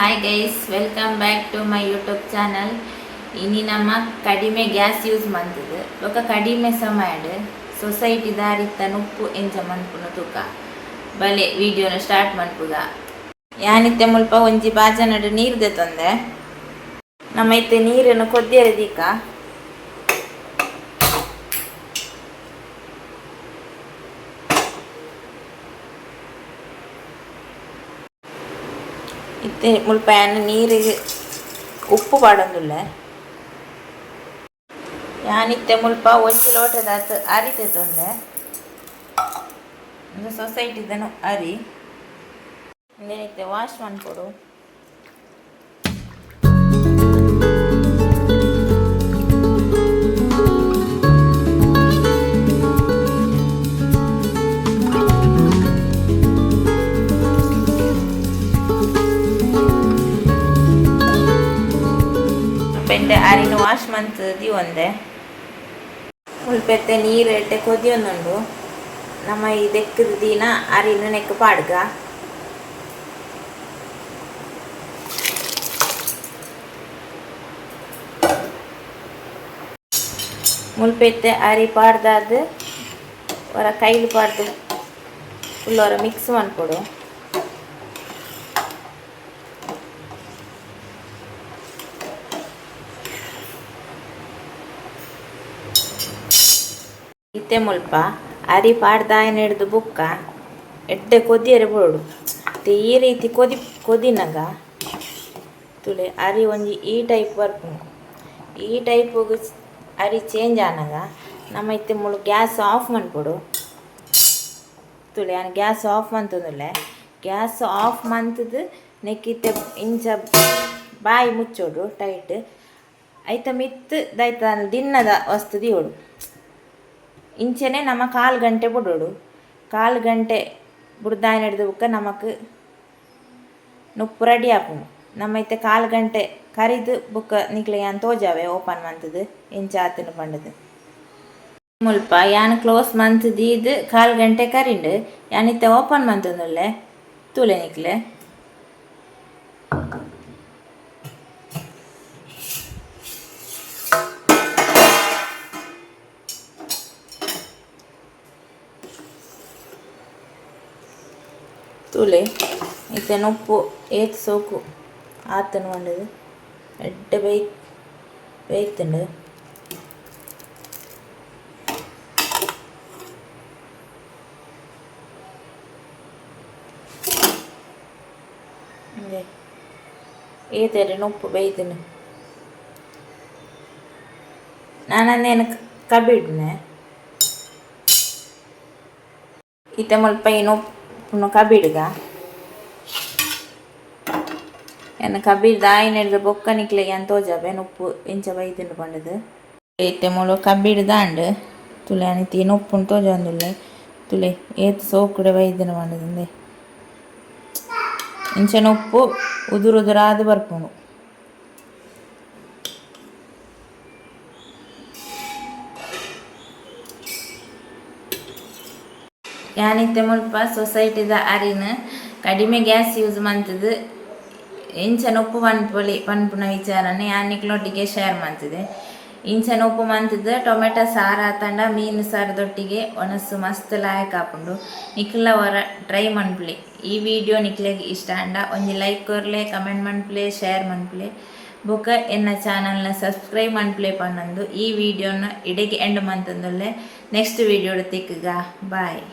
Hi guys, welcome back to my YouTube channel. ಇನಿ ನಮ್ಮ ಕಡಿಮೆ ಗ್ಯಾಸ್ ಯೂಸ್ ಮಾಡ್ತದೆ ఒక ಕಡಿಮೆ ಸಮಯಡ್ ಸೊಸೈಟಿ ದಾರಿತ್ತ ಉಪ್ಪು ಎಂಚ ಮನ್ಪುನ ತೂಕ ಬಲೆ ವಿಡಿಯೋನ ಸ್ಟಾರ್ಟ್ ಮನ್ಪುಗ. ಯಾನಿತ್ತೆ ಮುಲ್ಪ ಒಂಜಿ ಬಾಜನಡ್ ನೀರು ದೆತೊಂದೆ. ನಮ್ಮ ಇತ್ತೆ ನೀರನ್ನು ಕೊದ್ದಿಯರದೀಕ ಇತ್ತೆ ಮುಲ್ಪ ನೀರಿಗೆ ಉಪ್ಪು ಪಾಡೊಂದುಲ್ಲೆ. ಯಾನಿತ್ತೆ ಮುಲ್ಪ ಒಂಜಿ ಲೋಟದ ಅರಿತೆ ತೊಂದೆ ಸೊಸೈಟಿದನು ಅರಿ ಇನ್ನೇನಿತ್ತೆ ವಾಶ್ ಮಾಡ್ಕೊಡು. ಪೆಂಡೆ ಅರಿನ ವಾಶ್ ಮಂತದಿ ಒಂದೆ ಮುಲ್ಪೆತ್ತೆ ನೀರು ಎಟ್ಟೆ ಕೊದಿಯೊಂದುಂಡು. ನಮ್ಮ ಈ ದೆಕ್ಕದ ದಿನ ಅರಿನ ನೆಕ್ ಪಾಡ್ಗ ಮುಲ್ಪೆತ್ತೆ ಅರಿ ಪಾಡ್ದಾದ ಹೊರ ಕೈಲು ಪಾಡ್ದು ಫುಲ್ ಹೊರ ಮಿಕ್ಸ್ ಮಾಡ್ಕೊಡು. ಇತ್ತೆ ಮುಲ್ಪ ಅರಿ ಪಾಡ್ದಾಯನ ಹಿಡ್ದು ಬುಕ್ಕ ಎಡ್ಡೆ ಕೊದಿಯರೆ ಬೋಡು. ಈ ರೀತಿ ಕೊದಿನಾಗ ತುಳೆ ಅರಿ ಒಂಜಿ ಈ ಟೈಪ್ ಬರ್ಪುನು. ಈ ಟೈಪ್ ಅರಿ ಚೇಂಜ್ ಆನಾಗ ನಮ್ಮ ಇತ್ತೆ ಮುಳು ಗ್ಯಾಸ್ ಆಫ್ ಮಾಡ್ಕೊಡು. ತುಳೆ ನಾನು ಗ್ಯಾಸ್ ಆಫ್ ಮಂತಂದುಲ್ಲೆ. ಗ್ಯಾಸ್ ಆಫ್ ಮಂತದ್ದು ನೆಕ್ಕಿತ್ತೆ ಇಂಚ ಬಾಯಿ ಮುಚ್ಚೋಡು ಟೈಟ್ ಐತ ಮಿತ್ತು ದೈತ ದಿನ್ನದ ವಸ್ತು ದಿಯೋಡು. ಇಂಚೆನೆ ನಮ್ಮ 1/4 ಗಂಟೆ ಬಿಡೋಡು. 1/4 ಗಂಟೆ ಬಿಡ್ದಾಯನ ಹಿಡ್ದು ಬುಕ್ಕ ನಮಕ್ ನುಪ್ಪು ರೆಡಿ ಆಪುನು. ನಮ್ಮ ಇತ್ತೆ 1/4 ಗಂಟೆ ಕರಿದು ಬುಕ್ಕ ನಿಕ್ಲೆ ಯಾನ್ ತೋಜಾವೆ ಓಪನ್ ಮಂತದ್ದು ಇಂಚ ಆತನು ಪಂಡದು ಮುಲ್ಪ ಯಾನ್ ಕ್ಲೋಸ್ ಮಂತದ್ದು ಇದು 1/4 ಗಂಟೆ ಕರಿಂಡು ಯಾನಿತ್ತೆ ಓಪನ್ ಮಂತಂದುಲ್ಲೆ ತೂಲೆ ನಿಕ್ಲೆ ತುಲೆ ಇತ್ತೆ ಉಪ್ಪು ಏತ್ ಸೋಕು ಆತನು ಬಂಡದು ಎಡ್ಡೆ ಬೇಯ್ತುಂಡು. ಏತೆರೆ ಉಪ್ಪು ಬೇಯ್ತುಂಡು. ನಾನಂದೇನು ಕಬ್ಬಿಡ್ನೆ ಇತ್ತೆ ಮುಲ್ಪ ಏನು ಕಬ್ಬಿಡ್ಗ ಎನ್ನ ಕಬ್ಬಿಡ್ದು ಆಯ್ನ ಹಿಡ್ದು ಬೊಕ್ಕ ನಿಕ್ಲೆಗೆ ಅಂತ ತೋಜಾಬೆ ಉಪ್ಪು ಇಂಚ ಬೈತಿಂಡು ಪಂಡದು. ಇತ್ತೆ ಮುಳು ಕಬ್ಬಿಡ್ದಾಂಡು ತುಲೆ ಅನಿತಿ ಉಪ್ಪುನು ತೋಜೊಂದುಲ್ಲೆ ತುಲೆ ಏತ್ ಸೋಕುಡೆ ಬೈದಿನ ಪಂಡದಿಂದೆ ಇಂಚನ ಉಪ್ಪು ಉದುರಾದು ಬರ್ಪುನು. ಯಾನಿತ್ತೆ ಮುಲ್ಪ ಸೊಸೈಟಿದ ಅರಿನ ಕಡಿಮೆ ಗ್ಯಾಸ್ ಯೂಸ್ ಮಂತದ್ದು ಇಂಚನ ಉಪ್ಪು ಪನ್ಪುನ ವಿಚಾರನೆ ಯಾನಿಕ್ಲೊಟ್ಟಿಗೆ ಶೇರ್ ಮಾಡ್ತಿದೆ. ಇಂಚನ ಉಪ್ಪು ಮಂತದ್ದು ಟೊಮೆಟೊ ಸಾರು ಆತಂಡ ಮೀನು ಸಾರದೊಟ್ಟಿಗೆ ಒಣಸು ಮಸ್ತ್ ಲಾಯಕ್ ಆಪುಂಡು. ನಿಕ್ಲ ಹೊರ ಟ್ರೈ ಮನ್ಪುಲೆ. ಈ ವಿಡಿಯೋ ನಿಕ್ಲೆಗೆ ಇಷ್ಟ ಅಂಡ ಒಂಜಿ ಲೈಕ್ ಕೊರ್ಲೆ, ಕಮೆಂಟ್ ಮನ್ಪುಲೆ, ಶೇರ್ ಮನ್ಪುಲೆ ಬೊಕ ಎನ್ನ ಚಾನಲ್ನ ಸಬ್ಸ್ಕ್ರೈಬ್ ಮನ್ಪುಲೆ ಪನ್ನೊಂದು ಈ ವಿಡಿಯೋನ ಇಡೆಗೆ ಎಂಡ್ ಮಂತಂದುಲ್ಲೆ. ನೆಕ್ಸ್ಟ್ ವಿಡಿಯೋಡ್ ತಿಕ್ಕಗ ಬಾಯ್.